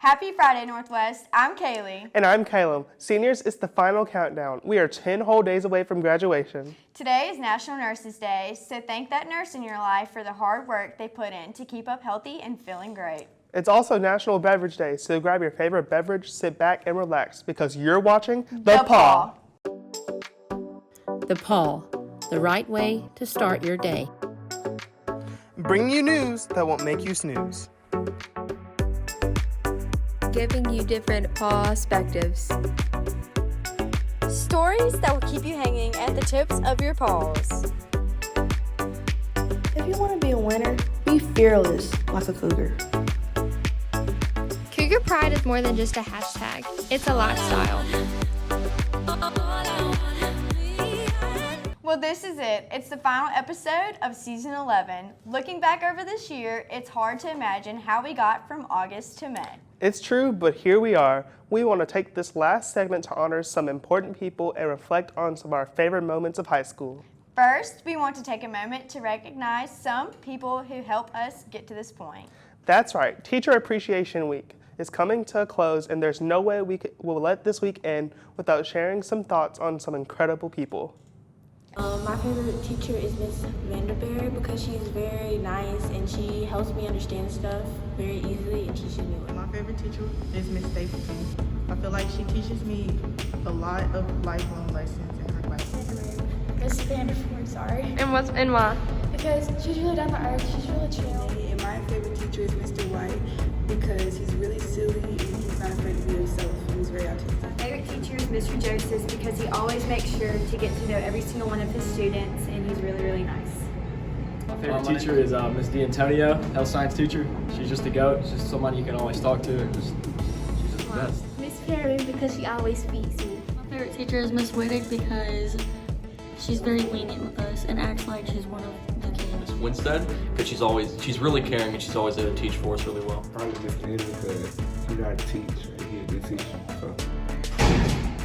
Happy Friday, Northwest. I'm Kaylee. And I'm Caleb. Seniors, it's the final countdown. We are 10 whole days away from graduation. Today is National Nurses Day, so thank that nurse in your life for the hard work they put in to keep up healthy and feeling great. It's also National Beverage Day, so grab your favorite beverage, sit back, and relax because you're watching The Paw. The Paw, the right way to start your day. Bringing you news that won't make you snooze. Giving you different perspectives. Stories that will keep you hanging at the tips of your paws. If you want to be a winner, be fearless like a cougar. Cougar Pride is more than just a hashtag. It's a lifestyle. Well, this is it. It's the final episode of Season 11. Looking back over this year, it's hard to imagine how we got from August to May. It's true, but here we are. We want to take this last segment to honor some important people and reflect on some of our favorite moments of high school. First, we want to take a moment to recognize some people who helped us get to this point. That's right. Teacher Appreciation Week is coming to a close, and there's no way we'll let this week end without sharing some thoughts on some incredible people. My favorite teacher is Miss Vanderbeer because she's very nice and she helps me understand stuff very easily and teaches me. My favorite teacher is Miss Stapleton. I feel like she teaches me a lot of lifelong lessons in her class. Miss Vanderford, sorry. And why? Because she's really down to earth, she's really chill. And my favorite teacher is Mr. White because he's really silly and he's not afraid to be himself. He's very autistic. My favorite teacher is Mr. Joseph because he always makes sure to get to know every single one of his students, and he's really, really nice. My favorite teacher is Miss D'Antonio, health science teacher. She's just a goat. She's just somebody you can always talk to. She's just the best. Miss Perry because she always feeds me. My favorite teacher is Miss Whittick because she's very lenient with us and acts like she's one of the kids. Miss Winstead because she's really caring and she's always there to teach for us really well. Probably Miss Andrew because he got to teach and he's a good teacher. So.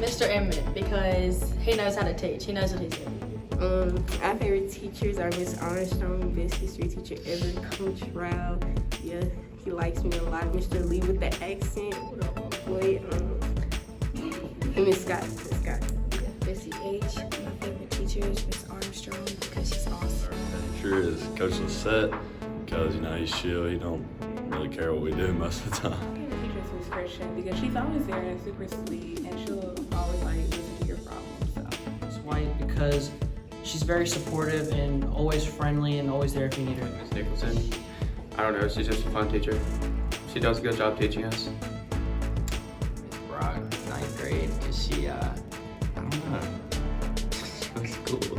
Mr. Emmett because he knows how to teach. He knows what he's doing. Our favorite teachers are Miss Armstrong, best history teacher ever, Coach Rao. Yeah, he likes me a lot. Mr. Lee with the accent. Boy, and Miss Scott. Missy H. My favorite teacher is Miss Armstrong because she's awesome. Sure is Coach Lissette because he's chill. He don't really care what we do most of the time. Miss Christian because she's always there and super sweet and she'll always listen to your problems. So. Miss White because she's very supportive and always friendly and always there if you need her. Miss Nicholson, I don't know, she's just a fun teacher. She does a good job teaching us. Miss Brock, 9th grade, because she, I don't know, she's cool.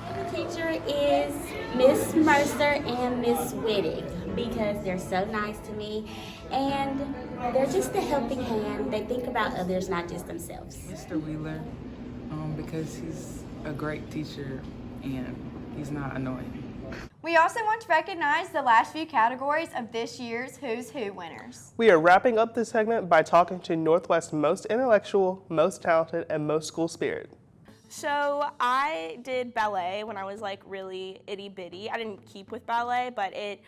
My teacher is Miss Mercer and Miss Whittick because they're so nice to me and they're just a helping hand. They think about others, not just themselves. Mr. Wheeler, because he's a great teacher and he's not annoying. We also want to recognize the last few categories of this year's Who's Who winners. We are wrapping up this segment by talking to Northwest's most intellectual, most talented, and most school spirit. So I did ballet when I was like really itty bitty. I didn't keep with ballet, but it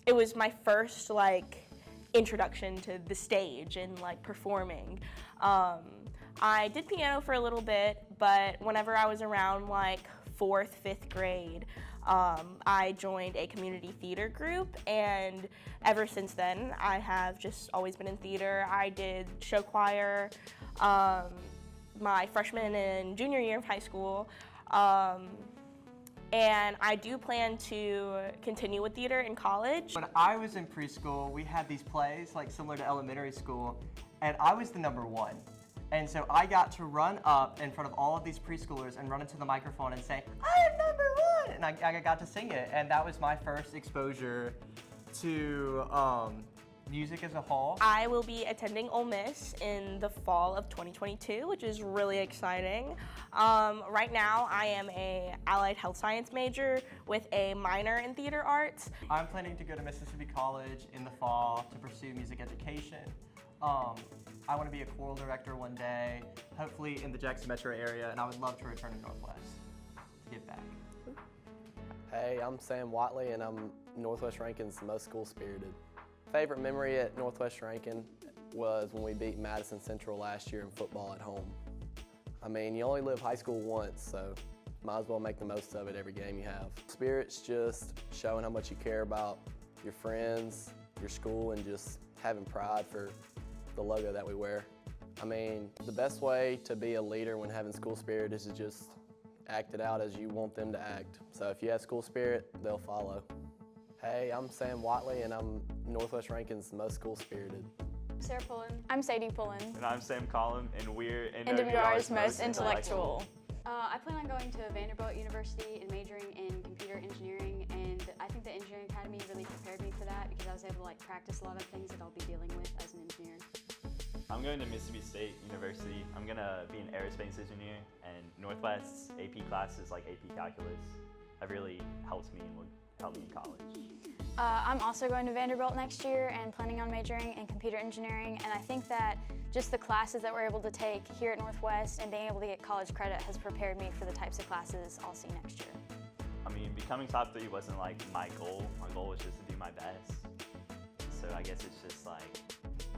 was my first like introduction to the stage and like performing. I did piano for a little bit, but whenever I was around like 4th, 5th grade, I joined a community theater group, and ever since then I have just always been in theater. I did show choir my freshman and junior year of high school, and I do plan to continue with theater in college. When I was in preschool, we had these plays like similar to elementary school, and I was the number one. And so I got to run up in front of all of these preschoolers and run into the microphone and say, I am number one! And I got to sing it, and that was my first exposure to music as a whole. I will be attending Ole Miss in the fall of 2022, which is really exciting. Right now, I am a allied health science major with a minor in theater arts. I'm planning to go to Mississippi College in the fall to pursue music education. I want to be a choral director one day, hopefully in the Jackson metro area, and I would love to return to Northwest to give back. Hey, I'm Sam Watley, and I'm Northwest Rankins' most school-spirited. Favorite memory at Northwest Rankin was when we beat Madison Central last year in football at home. I mean, you only live high school once, so might as well make the most of it every game you have. Spirit's just showing how much you care about your friends, your school, and just having pride for the logo that we wear. I mean, the best way to be a leader when having school spirit is to just act it out as you want them to act. So if you have school spirit, they'll follow. Hey, I'm Sam Watley, and I'm Northwest Rankin's most school-spirited. Sarah Pullen. I'm Sadie Pullen. And I'm Sam Collum, and we're NWR's most intellectual. I plan on going to Vanderbilt University and majoring in computer engineering, and I think the Engineering Academy really prepared me for that because I was able to practice a lot of things that I'll be dealing with as an engineer. I'm going to Mississippi State University. I'm going to be an aerospace engineer, and Northwest's AP classes like AP Calculus have really helped me and will help me in college. I'm also going to Vanderbilt next year and planning on majoring in computer engineering, and I think that just the classes that we're able to take here at Northwest and being able to get college credit has prepared me for the types of classes I'll see next year. I mean, becoming top 3 wasn't like my goal. My goal was just to do my best. So I guess it's just like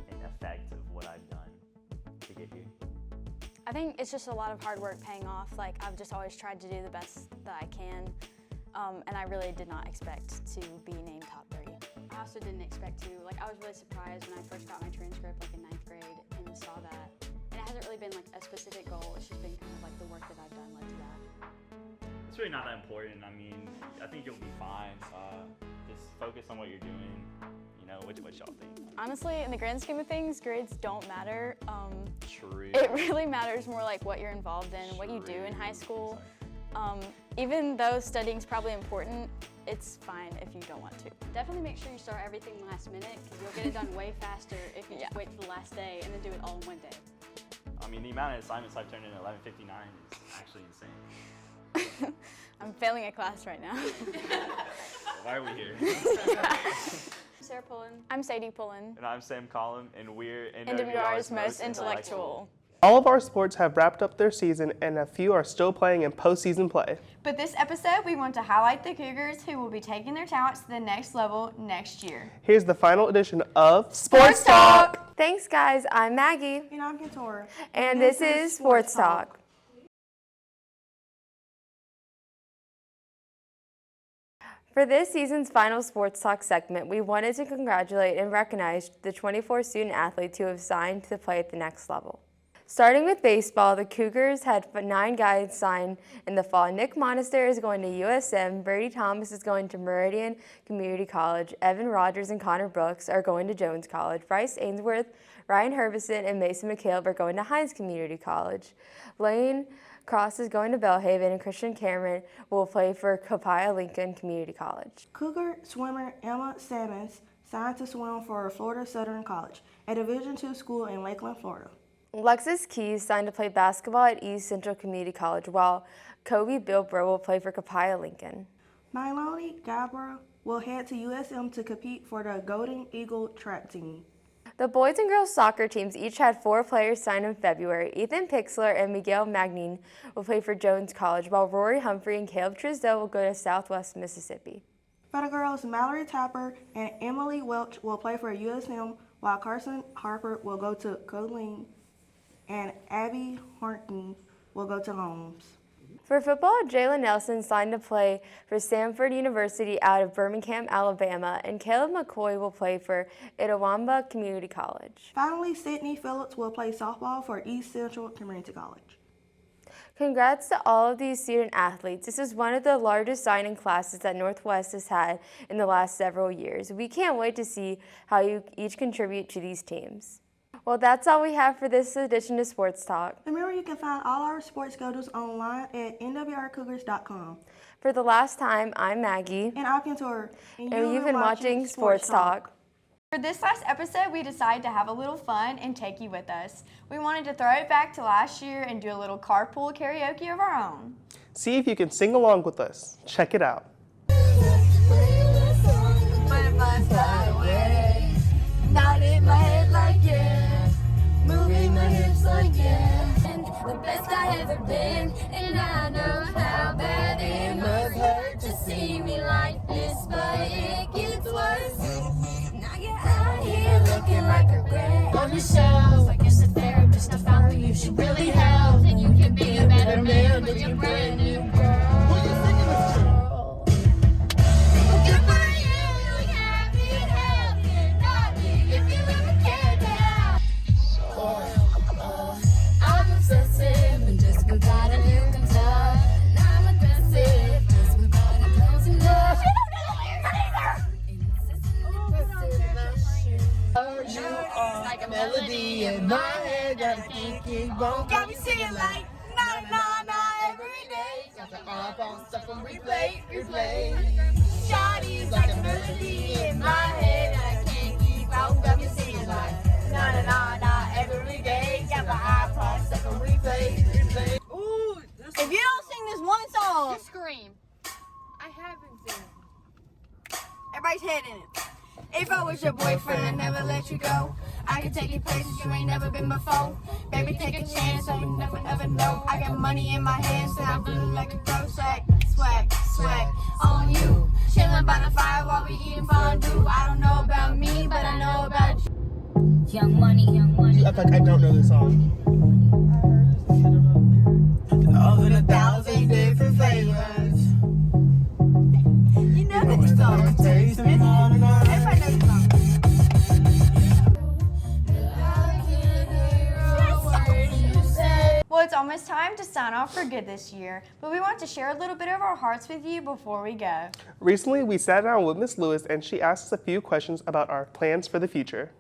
an effect of what I've done to get here. I think it's just a lot of hard work paying off. Like, I've just always tried to do the best that I can. And I really did not expect to be named top 3. I also didn't expect to. Like, I was really surprised when I first got my transcript, like in 9th grade, and saw that. And it hasn't really been like a specific goal. It's just been kind of like the work that I've done led to that. It's really not that important. I mean, I think you'll be fine. Just focus on what you're doing. You know, what y'all think? Honestly, in the grand scheme of things, grades don't matter. True. It really matters more like what you're involved in, what you do in high school. Even though studying's probably important, it's fine if you don't want to. Definitely make sure you start everything last minute because you'll get it done way faster if you just wait till the last day and then do it all in one day. I mean, the amount of assignments I've turned in at 11:59 is actually insane. I'm failing a class right now. Why are we here? Sarah Pullen. I'm Sadie Pullen. And I'm Sam Collum, and we're NWR's most intellectual. All of our sports have wrapped up their season, and a few are still playing in postseason play. But this episode, we want to highlight the Cougars who will be taking their talents to the next level next year. Here's the final edition of Sports Talk. Thanks, guys. I'm Maggie. And I'm Kentora. And this is Sports Talk. For this season's final Sports Talk segment, we wanted to congratulate and recognize the 24 student athletes who have signed to play at the next level. Starting with baseball, the Cougars had 9 guys sign in the fall. Nick Monaster is going to USM, Brady Thomas is going to Meridian Community College, Evan Rogers and Connor Brooks are going to Jones College, Bryce Ainsworth, Ryan Herbison, and Mason McCaleb are going to Hines Community College. Lane Cross is going to Belhaven, and Christian Cameron will play for Copiah Lincoln Community College. Cougar swimmer Emma Sammons signed to swim for Florida Southern College, a Division II school in Lakeland, Florida. Lexus Keys signed to play basketball at East Central Community College, while Kobe Bilbro will play for Copiah Lincoln. Miloni Gabra will head to USM to compete for the Golden Eagle track team. The boys and girls soccer teams each had 4 players signed in February. Ethan Pixler and Miguel Magnin will play for Jones College, while Rory Humphrey and Caleb Trisdale will go to Southwest Mississippi. For the girls, Mallory Tapper and Emily Welch will play for USM, while Carson Harper will go to Colleen and Abby Horton will go to Holmes. For football, Jalen Nelson signed to play for Samford University out of Birmingham, Alabama, and Caleb McCoy will play for Itawamba Community College. Finally, Sydney Phillips will play softball for East Central Community College. Congrats to all of these student athletes. This is one of the largest signing classes that Northwest has had in the last several years. We can't wait to see how you each contribute to these teams. Well, that's all we have for this edition of Sports Talk. Remember, you can find all our sports schedules online at nwrcougars.com. For the last time, I'm Maggie. And I'm Kentora. And you've been watching Sports Talk. For this last episode, we decided to have a little fun and take you with us. We wanted to throw it back to last year and do a little carpool karaoke of our own. See if you can sing along with us. Check it out. Not in my head like yeah, moving my hips like yeah, and the best I ever been, and I know how bad it must hurt to see me like this, but it gets worse. Now you're out. on yourself. I guess the therapist I found for you should really help. And you can be a better man with your brand new girl. Who you singing this to? Good for you, happy and healthy and naughty. If you ever cared now. I'm obsessive and just without it you can tell. And I'm aggressive just without it close enough. You don't know the lyrics either. You are like a melody in my head, gotta keep on. Got me singing like na na na every day. Got the iPhone stuff on replay. Shawty's like a melody in my head, I can't keep out. Got me singing like na na na na every day. Got the iPhone stuff on replay. Ooh, if you don't sing this one song, You scream. I haven't seen it. Everybody's head in it. If I was your boyfriend, I'd never let you go. I could take you places you ain't never been before. Baby, take a chance, so you never ever know. I got money in my hands, and I'm feeling like a pro. Swag on you. Chilling by the fire while we eating fondue. I don't know about me, but I know about you. Young money. You act like I don't know this song. Love in 1,000 different flavors. You know this song. Everybody knows the song. Well, it's almost time to sign off for good this year, but we want to share a little bit of our hearts with you before we go. Recently, we sat down with Miss Lewis and she asked us a few questions about our plans for the future.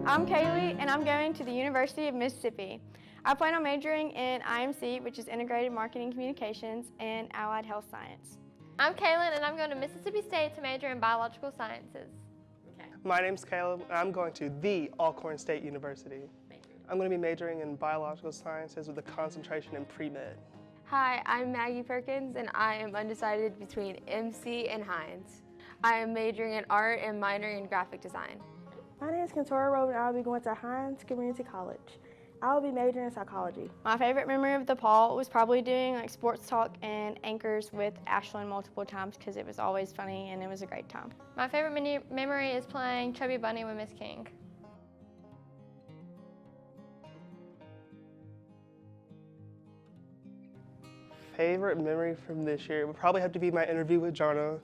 I'm Kaylee, and I'm going to the University of Mississippi. I plan on majoring in IMC, which is Integrated Marketing Communications, and Allied Health Science. I'm Kaylin, and I'm going to Mississippi State to major in Biological Sciences. My name's Caleb, and I'm going to the Alcorn State University. I'm going to be majoring in Biological Sciences with a concentration in pre-med. Hi, I'm Maggie Perkins, and I am undecided between MC and Hines. I am majoring in art and minoring in graphic design. My name is Kentora Rowe, and I'll be going to Hines Community College. I will be majoring in psychology. My favorite memory of the Paul was probably doing like sports talk and anchors with Ashlyn multiple times because it was always funny and it was a great time. My favorite memory is playing Chubby Bunny with Miss King. Favorite memory from this year would probably have to be my interview with Jonna.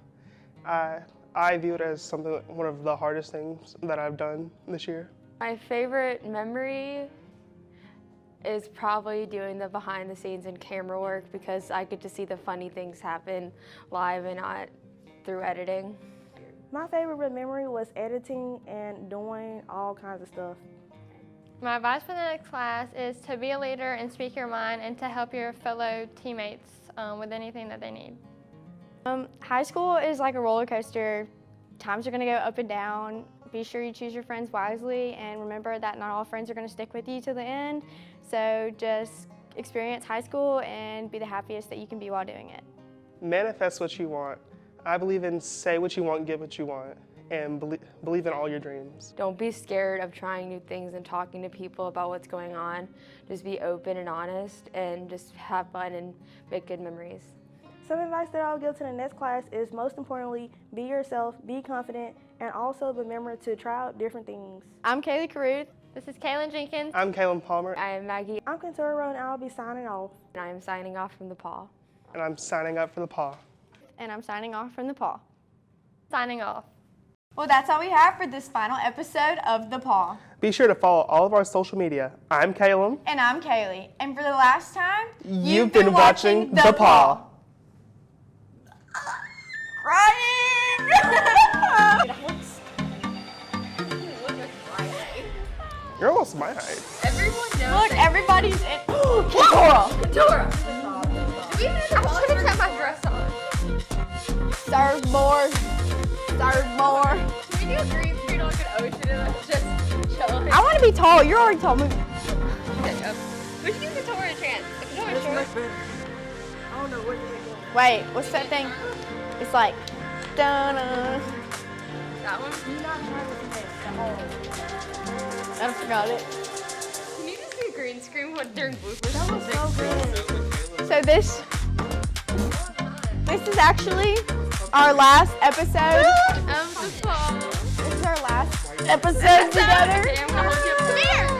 I view it as one of the hardest things that I've done this year. My favorite memory is probably doing the behind the scenes and camera work because I get to see the funny things happen live and not through editing. My favorite memory was editing and doing all kinds of stuff. My advice for the next class is to be a leader and speak your mind and to help your fellow teammates with anything that they need. High school is like a roller coaster. Times are going to go up and down. Be sure you choose your friends wisely and remember that not all friends are going to stick with you to the end. So just experience high school and be the happiest that you can be while doing it. Manifest what you want. I believe in say what you want, get what you want, and believe in all your dreams. Don't be scared of trying new things and talking to people about what's going on. Just be open and honest and just have fun and make good memories. Some advice that I'll give to the next class is most importantly, be yourself, be confident, and also remember to try out different things. I'm Kaylee Caruth. This is Kaylin Jenkins. I'm Kaylin Palmer. I am Maggie. I'm Kentora Rowe, and I'll be signing off. And I am signing off from the Paul. And I'm signing up for the Paw. And I'm signing off from the Paw. Signing off. Well, that's all we have for this final episode of The Paw. Be sure to follow all of our social media. I'm Caleb. And I'm Kaylee. And for the last time, you've been watching The Paw. Crying! You're almost my height. Everyone knows. Look, everybody's in. Kentora! Kentora! Do we have I should have kept my dress on. Serve more. Serve more. Can we do a green screen on like an ocean and just chill? I want to be tall. You're already tall. Move. Okay, We should give Katora a chance. That's much better. I don't know what you're doing. Wait, what's that thing? It's like, dun. That one? Do not try to I forgot it. Can you just do green screen during bloopers? That was so good. So this is actually our last episode. Of the fall. This is our last episode together. Okay, I'm gonna hold you up. Come here.